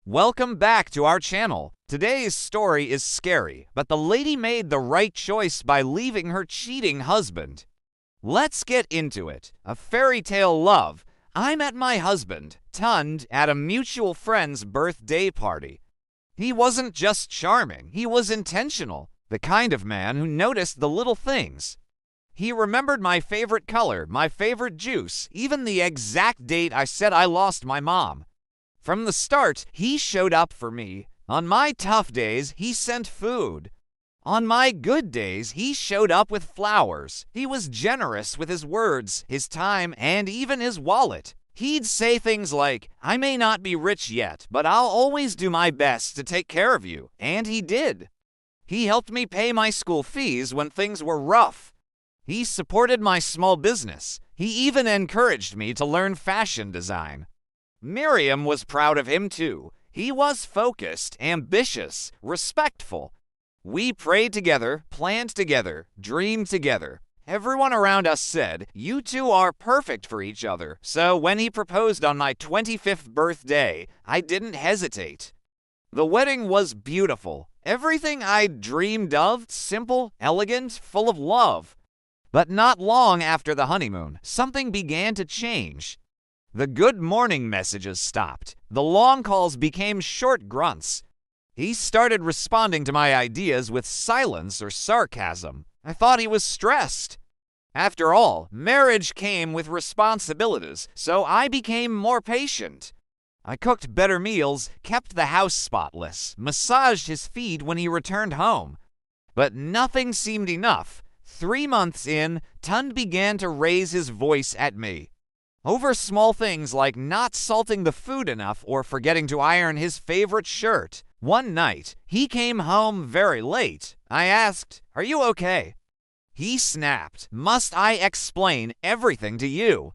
Welcome back to our channel. Today's story is scary, but the lady made the right choice by leaving her cheating husband. Let's get into it. A fairy tale love. I met my husband, Tund, at a mutual friend's birthday party. He wasn't just charming, he was intentional, the kind of man who noticed the little things. He remembered my favorite color, my favorite juice, even the exact date I said I lost my mom. From the start, he showed up for me. On my tough days, he sent food. On my good days, he showed up with flowers. He was generous with his words, his time, and even his wallet. He'd say things like, "I may not be rich yet, but I'll always do my best to take care of you." And he did. He helped me pay my school fees when things were rough. He supported my small business. He even encouraged me to learn fashion design. Miriam was proud of him too. He was focused, ambitious, respectful. We prayed together, planned together, dreamed together. Everyone around us said, "You two are perfect for each other." So when he proposed on my 25th birthday, I didn't hesitate. The wedding was beautiful. Everything I'd dreamed of, simple, elegant, full of love. But not long after the honeymoon, something began to change. The good morning messages stopped. The long calls became short grunts. He started responding to my ideas with silence or sarcasm. I thought he was stressed. After all, marriage came with responsibilities, so I became more patient. I cooked better meals, kept the house spotless, massaged his feet when he returned home. But nothing seemed enough. 3 months in, Tund began to raise his voice at me. Over small things like not salting the food enough or forgetting to iron his favorite shirt. One night, he came home very late. I asked, "Are you okay?" He snapped, "Must I explain everything to you?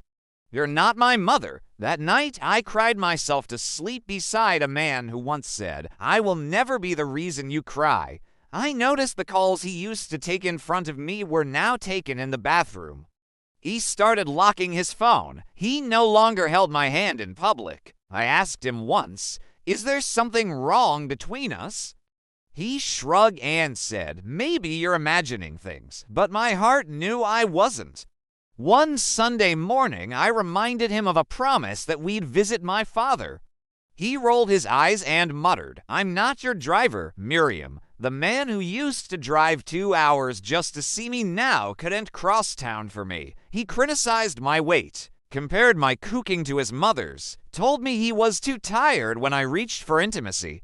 You're not my mother." That night, I cried myself to sleep beside a man who once said, "I will never be the reason you cry." I noticed the calls he used to take in front of me were now taken in the bathroom. He started locking his phone. He no longer held my hand in public. I asked him once, "Is there something wrong between us?" He shrugged and said, "Maybe you're imagining things," but my heart knew I wasn't. One Sunday morning, I reminded him of a promise that we'd visit my father. He rolled his eyes and muttered, "I'm not your driver, Miriam. The man who used to drive 2 hours just to see me now couldn't cross town for me." He criticized my weight, compared my cooking to his mother's, told me he was too tired when I reached for intimacy.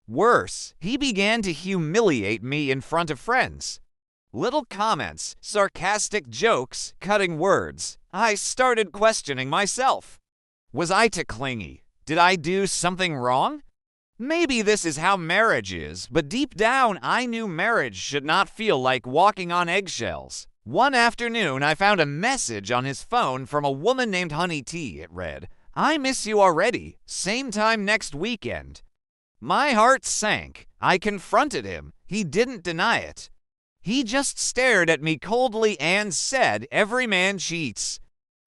Worse, he began to humiliate me in front of friends. Little comments, sarcastic jokes, cutting words. I started questioning myself. Was I too clingy? Did I do something wrong? Maybe this is how marriage is, but deep down I knew marriage should not feel like walking on eggshells. One afternoon I found a message on his phone from a woman named Honey Tea. It read, "I miss you already. Same time next weekend." My heart sank. I confronted him. He didn't deny it. He just stared at me coldly and said, "Every man cheats.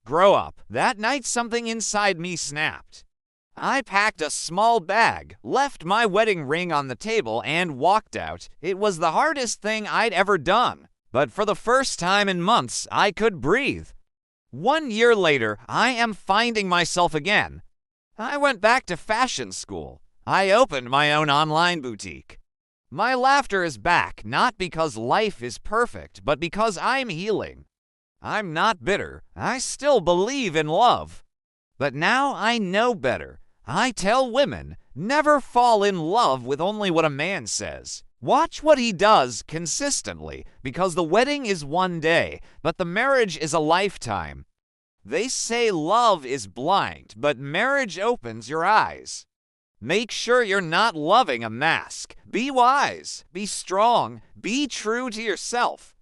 Grow up." That night something inside me snapped. I packed a small bag, left my wedding ring on the table, and walked out. It was the hardest thing I'd ever done, but for the first time in months, I could breathe. 1 year later, I am finding myself again. I went back to fashion school. I opened my own online boutique. My laughter is back, not because life is perfect, but because I'm healing. I'm not bitter. I still believe in love. But now I know better. I tell women, never fall in love with only what a man says. Watch what he does consistently, because the wedding is one day, but the marriage is a lifetime. They say love is blind, but marriage opens your eyes. Make sure you're not loving a mask. Be wise, be strong, be true to yourself.